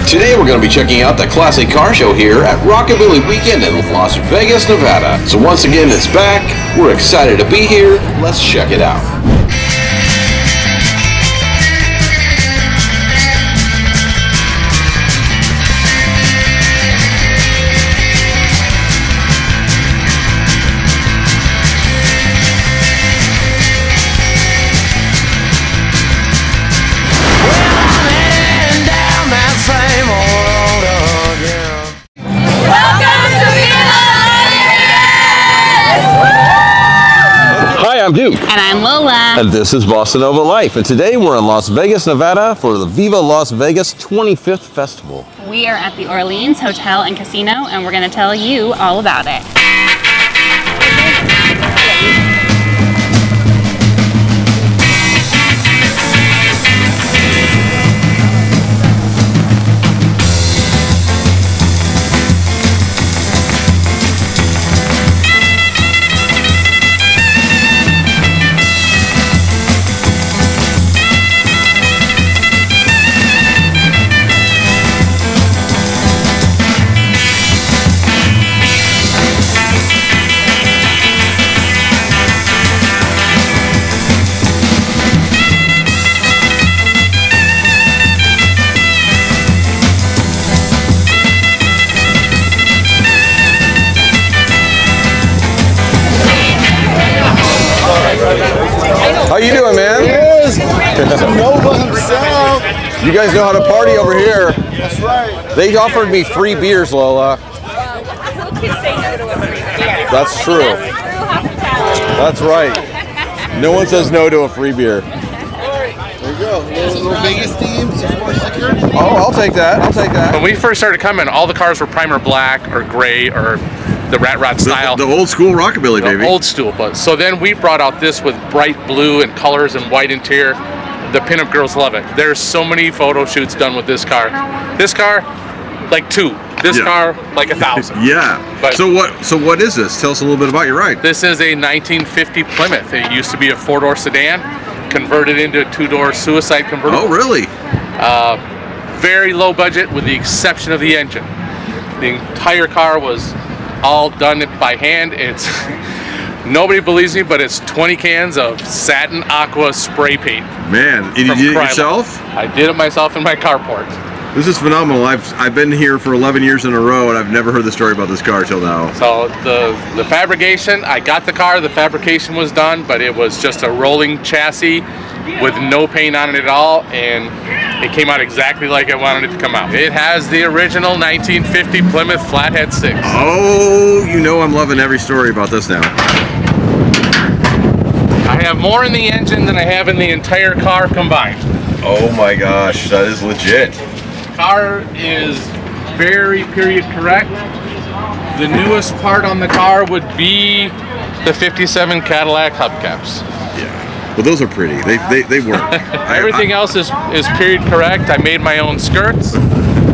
Today we're going to be checking out the classic car show here at Rockabilly Weekend in Las Vegas, Nevada. So once again, it's back. We're excited to be here. Let's check it out. I'm Duke. And I'm Lola. And this is BossaNova Life. And today we're in Las Vegas, Nevada for the Viva Las Vegas 25th Festival. We are at the Orleans Hotel and Casino, and we're going to tell you all about it. How you doing, man? Yes, Nova himself. You guys know how to party over here. That's right. They offered me free beers, Lola. Who can say no to a free beer? That's true. That's right. No one says no to a free beer. There you go. Little Vegas theme, 64 Oh, I'll take that. I'll take that. When we first started coming, all the cars were primer black or gray or the rat rod style. The old school Rockabilly, baby. Old school, but so then we brought out this with bright blue and colors and white interior. The pinup girls love it. There's so many photo shoots done with this car. This car, like 2. This car, like 1,000. Yeah. But so what is this? Tell us a little bit about your ride. This is a 1950 Plymouth. It used to be a 4-door sedan, converted into a 2-door suicide convertible. Oh, really? Very low budget with the exception of the engine. The entire car was all done by hand. It's nobody believes me, but it's 20 cans of satin aqua spray paint. Man, and you did it yourself? I did it myself in my carport. This is phenomenal. I've been here for 11 years in a row, and I've never heard the story about this car till now. So the fabrication, I got the car, the fabrication was done, but it was just a rolling chassis with no paint on it at all, and it came out exactly like I wanted it to come out. It has the original 1950 Plymouth Flathead 6. Oh, you know I'm loving every story about this now. I have more in the engine than I have in the entire car combined. Oh my gosh, that is legit. Car is very period correct. The newest part on the car would be the 57 Cadillac hubcaps. Yeah. But those are pretty. They work. Everything else is period correct. I made my own skirts.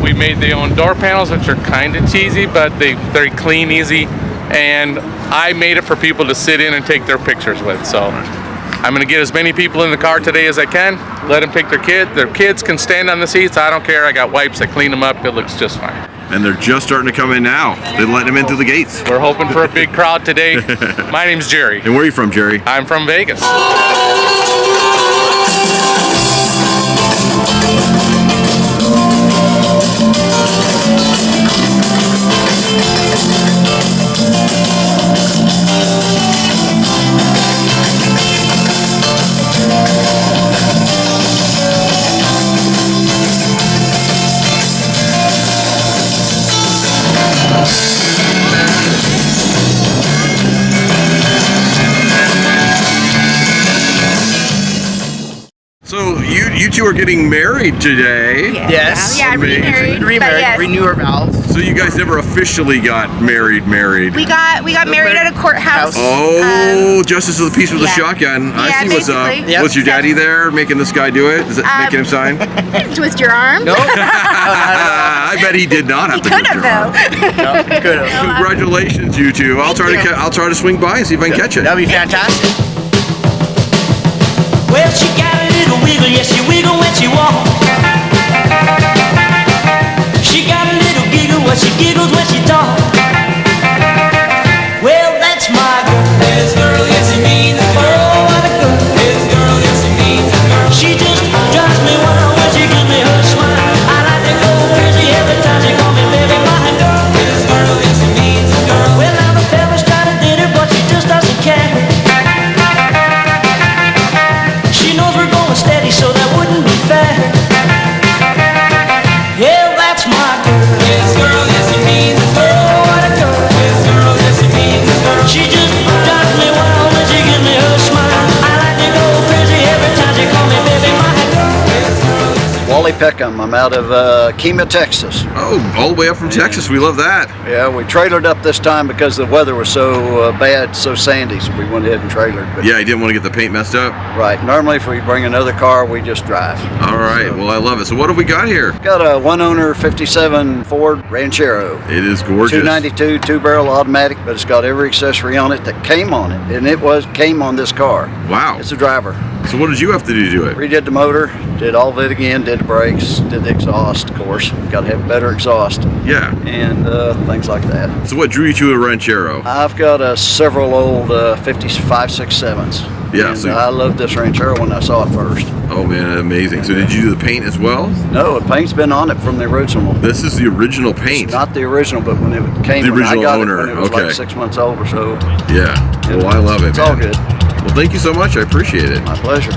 We made the own door panels, which are kind of cheesy, but they're clean, easy. And I made it for people to sit in and take their pictures with. So I'm going to get as many people in the car today as I can. Let them pick their kid. Their kids can stand on the seats. I don't care. I got wipes. I clean them up. It looks just fine. And they're just starting to come in now. They're letting them in through the gates. We're hoping for a big crowd today. My name's Jerry. And where are you from, Jerry? I'm from Vegas. So you two are getting married today. Yes. Yeah, remarried. Yes. Renew our vows. So you guys never officially got married. We got married at a courthouse. Oh, justice of the peace with a shotgun. I Yeah, see what's up. basically. Yep. Was your daddy there making this guy do it? Is it making him sign? Twist your arm. No. I bet he did not have to. Could have though. No, could have. Congratulations, you two. I'll try to swing by and see if I can catch it. That'd be fantastic. Well, she got a little wiggle, yes, she wiggle when she walk. but she giggles when she talks. Well, that's my girl. This girl, yes, she means a girl. Oh, what a girl. This girl, yes, she means a girl. She just drives me wild when she gives me her smile. I like to go crazy every time she calls me baby, my girl. This girl, yes, she means a girl. Well, now the fella's trying to date her, but she just doesn't care. She knows we're going steady, so that wouldn't be fair. Yeah, that's my girl. This girl, yes, she means a girl. Oh, what a girl. This girl, yes, she means a girl. She just drives me wild when she gives me her smile. I like to go crazy every time she calls me baby, my girl. Wally Peckham. I'm out of Kemah, Texas. Oh, all the way up from Texas. We love that. Yeah, we trailered up this time because the weather was so bad, so sandy, so we went ahead and trailered. But Yeah, you didn't want to get the paint messed up? right. Normally, if we bring another car, we just drive. All right. Well, I love it. So what have we got here? Got a one-owner '57 Ford Ranchero. It is gorgeous. 292 two-barrel automatic, but it's got every accessory on it that came on it, and came on this car. Wow. It's a driver. So what did you have to do to it? Redid the motor, did all of it again, did the brakes, did the exhaust, of course. Got to have better exhaust Yeah. and things like that. So what drew you to a Ranchero? I've got several old 55, 6.7s. Yeah, And so- I loved this Ranchero when I saw it first. Oh man, amazing. So did you do the paint as well? No, the paint's been on it from the original. This is the original paint. Not the original, but when it came, The when I original got owner, it, when it was okay. like 6 months old or so. Yeah. Well, I love it, It's man. all good. Well, thank you so much. I appreciate it. My pleasure.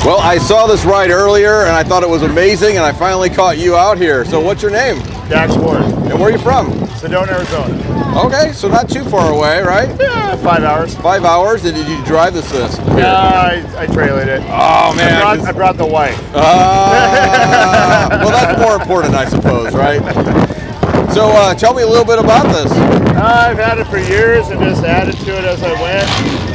Well, I saw this ride earlier and I thought it was amazing, and I finally caught you out here. So what's your name? Dax Ward, And where are you from? Sedona, Arizona. Okay, so not too far away, right? Yeah, 5 hours. 5 hours, and did you drive this here? I trailered it. Oh man. I brought the wife. Well, that's more important, I suppose, right? So tell me a little bit about this. I've had it for years and just added to it as I went.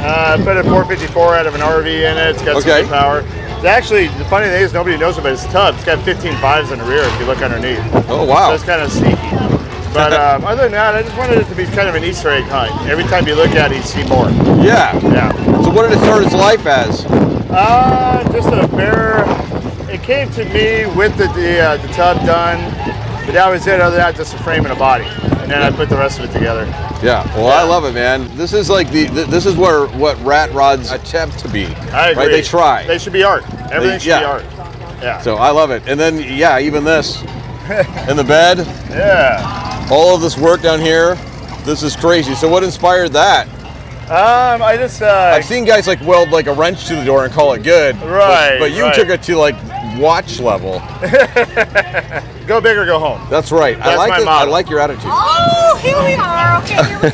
I put a 454 out of an RV in it. It's got Okay. some good power. It's actually, the funny thing is nobody knows about it. It's tub. It's got 15 5s in the rear if you look underneath. Oh So wow. it's kind of sneaky. But other than that, I just wanted it to be kind of an Easter egg hunt. Every time you look at it, you see more. Yeah. Yeah. So what did it start its life as? Just a bare. It came to me with the tub done, but that was it. Other than that, just a frame and a body, and then I put the rest of it together. Yeah. Well, I love it, man. This is like this is what rat rods attempt to be. I agree. Right? They try. They should be art. Everything should yeah. be art. Yeah. So I love it. And then even this in the bed. Yeah. All of this work down here. This is crazy. So what inspired that? I just. I've seen guys like weld like a wrench to the door and call it good. Right, But you right. took it to like watch level. Go big or go home. That's right. That's my I motto. like your attitude. Oh, here we are. Okay, here we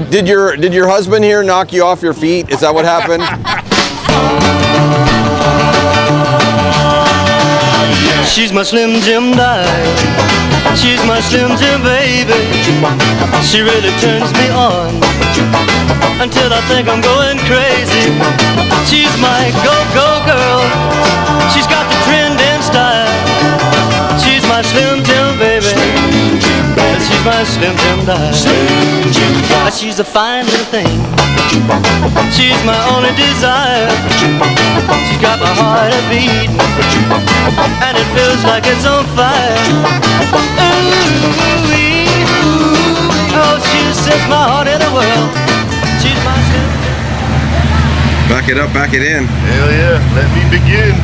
go. Did your husband here knock you off your feet? Is that what happened? She's my Slim Jim dive. She's my Slim Jim baby. She really turns me on until I think I'm going crazy. She's my go-go girl. She's got the trend and style. She's my Slim Jim baby. She's my Slim Jim dive. She's a fine little thing. She's my only desire. She's got my heart a beat, and it feels like it's on fire. Ooh-wee, oh, she sets my heart in the world. She's my Back it up, back it in. Hell yeah. Let me begin.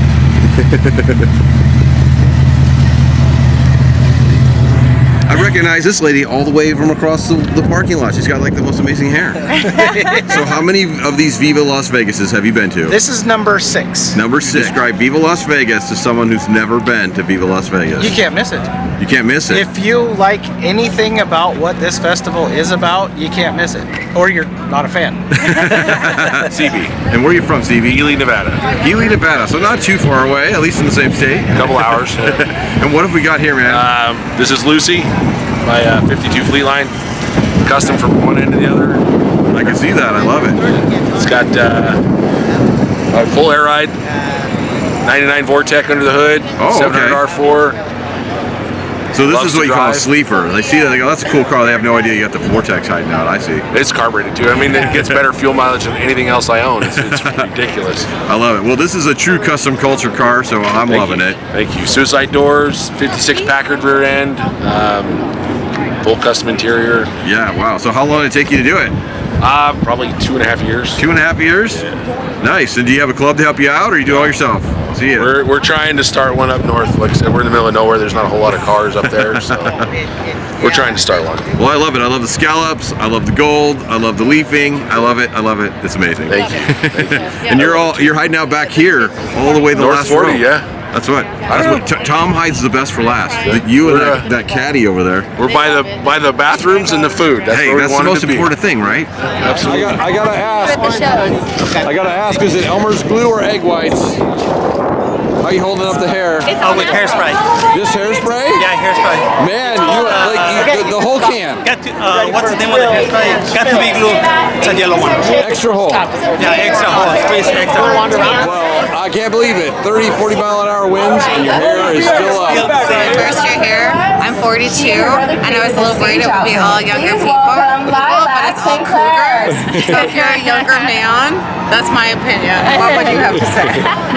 I recognize this lady all the way from across the parking lot. She's got like the most amazing hair. So how many of these Viva Las Vegases have you been to? This is number 6. Number 6. Describe Viva Las Vegas to someone who's never been to Viva Las Vegas. You can't miss it. You can't miss it. If you like anything about what this festival is about, you can't miss it. Or you're not a fan. CB. And where are you from, CB? Ely, Nevada. Ely, Nevada. So not too far away, at least in the same state. A couple hours. And what have we got here, man? This is Lucy, my 52 Fleetline, custom from one end to the other. I can see that. I love it. It's got a full air ride, 99 Vortec under the hood. Oh, 700 okay. R4. So this Loves is what to you call a drive. sleeper. They see that, they go, that's a cool car. They have no idea you got the Vortex hiding out. I see. It's carbureted too. I mean, it gets better fuel mileage than anything else I own. It's ridiculous. I love it. Well, this is a true custom culture car, so I'm loving it. Thank you. Suicide doors, 56 Packard rear end, full custom interior. Yeah, wow. So how long did it take you to do it? Probably 2.5 years. 2.5 years? Yeah. Nice. And do you have a club to help you out, or you do it all yourself? See ya. We're trying to start one up north. Like I said, we're in the middle of nowhere. There's not a whole lot of cars up there, so we're trying to start one. Well, I love it. I love the scallops. I love the gold. I love the leafing. I love it. I love it. It's amazing. Thank you. Thank you. And you're hiding out back here, all the way to the North last 40, row. yeah. That's what Tom hides the best for last. You and that caddy over there. We're by the bathrooms and the food. That's Hey, where we that's the wanted most to be. important thing, right? Absolutely. I gotta ask. I gotta ask, is it Elmer's glue or egg whites? How you holding up the hair? Oh, with hairspray. Just hairspray? Yeah, hairspray. Man, the whole can. Got to, what's the name of the hairspray? Got to be glue. It's a yellow one. Extra hole. Yeah, extra hole. Space extra. Well, I can't believe it. 30, 40 mile an hour winds and your hair is still up. First year here, I'm 42, and I was a little worried it would be all younger people, but it's all cougars. So if you're a younger man, that's my opinion. What would you have to say?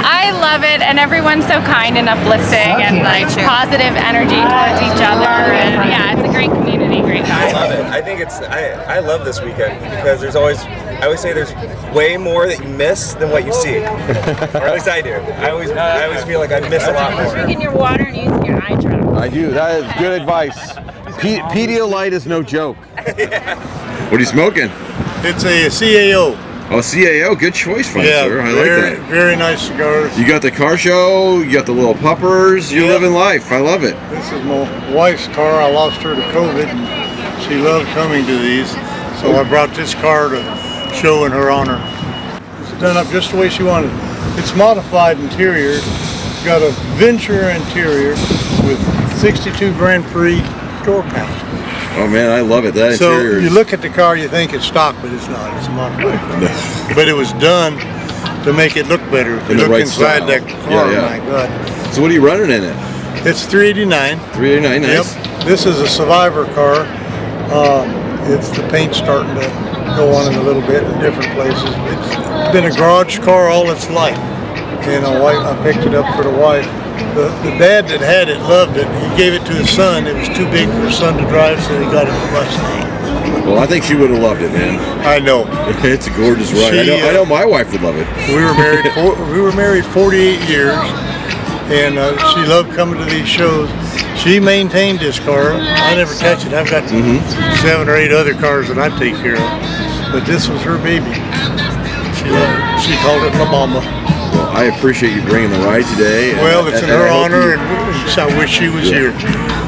I love it, and everyone's so kind and uplifting and like positive energy towards each other. And yeah, it's a great community, great I vibe. love it. I think I love this weekend because I always say there's way more that you miss than what you see. Or at least I do. I always feel like I miss a lot more. Drinking your water and using your eye drops. I do. That is good advice. Pedialyte is no joke. What are you smoking? It's a CAO. Oh, CAO. Good choice, fine, sir. I like that. Very nice cigars. You got the car show. You got the little puppers. You're living life. I love it. This is my wife's car. I lost her to COVID, and she loved coming to these. So I brought this car to show in her honor. It's done up just the way she wanted. It's modified interior. It's got a Venture interior with 62 Grand Prix door panels. Oh man, I love it. That So interior. you look at the car, you think it's stock, but it's not. It's a modified car. But it was done to make it look better. If you In the look right inside style. that car, Yeah. my God. So what are you running in it? It's 389. 389, nice. Yep. This is a Survivor car. It's the paint starting to go on it a little bit in different places. It's been a garage car all its life. And I picked it up for the wife. The dad that had it loved it. He gave it to his son. It was too big for his son to drive, so he got him a Mustang. Well, I think she would have loved it, man. I know. It's a gorgeous ride. I know my wife would love it. We were married 48 years, and she loved coming to these shows. She maintained this car. I never touch it. I've got 7 or 8 other cars that I take care of, but this was her baby. She loved it. She called it La Mama. Well, I appreciate you bringing the ride today. Well, it's in her honor, and I wish she was here.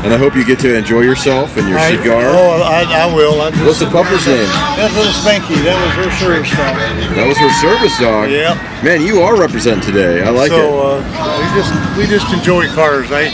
And I hope you get to enjoy yourself and your cigar. Oh, I will. What's the pupper's name? That's Little Spanky. That was her service dog. That was her service dog. Yeah. Man, you are representing today. I like it. So we just enjoy cars, right?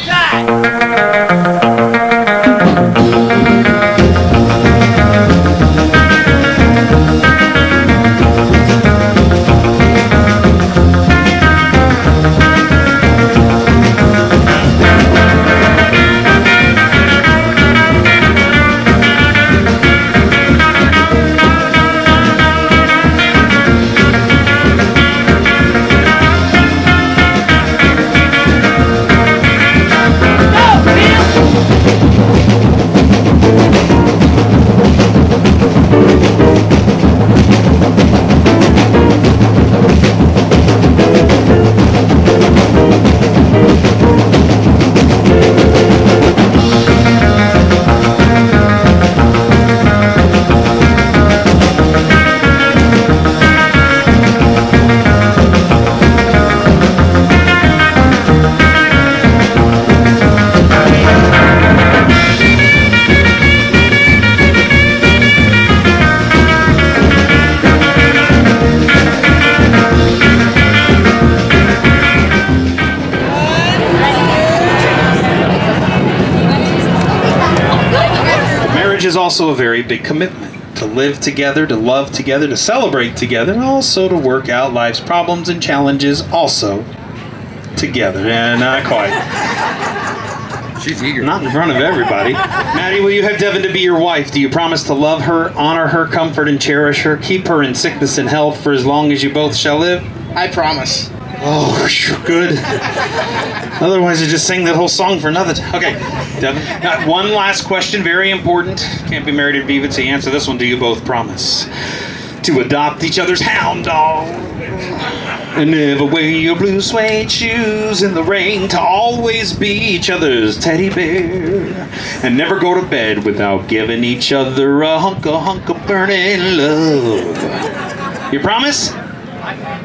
Is also a very big commitment to live together, to love together, to celebrate together, and also to work out life's problems and challenges also together. Yeah, not quite. She's eager. Not in front of everybody. Maddy, will you have Devin to be your wife? Do you promise to love her, honor her, comfort and cherish her, keep her in sickness and health for as long as you both shall live? I promise. Oh, good. Otherwise, I just sang that whole song for nothing. Okay, Devin. One last question, very important. Can't be married at Viva to answer this one. Do you both promise to adopt each other's hound dog? And never wear your blue suede shoes in the rain, to always be each other's teddy bear, and never go to bed without giving each other a hunk of burning love. You promise?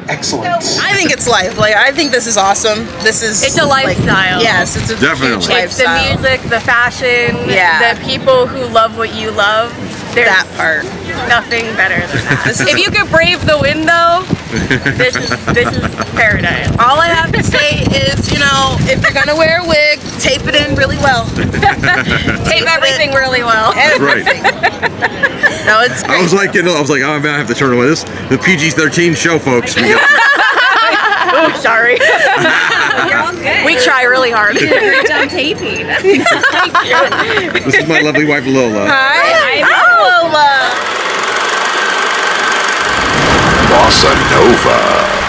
Excellent. I think it's life. Like, I think this is awesome. It's a lifestyle. Yes, it's a Definitely. huge It's the lifestyle. music, the fashion, Yeah. the people who love what you love. There's That part. nothing better than that. If you could brave the wind, though, this is paradise. All I have to say is, you know, if you're gonna wear a wig, tape it in really well. Tape everything really well. Right. No, it's great. I was like, oh man, I have to turn away this. The PG-13 show, folks. Oh, sorry. You're all good. We try really hard. Great job taping. Thank you. This is my lovely wife, Lola. Hi, I'm Lola. BossaNova.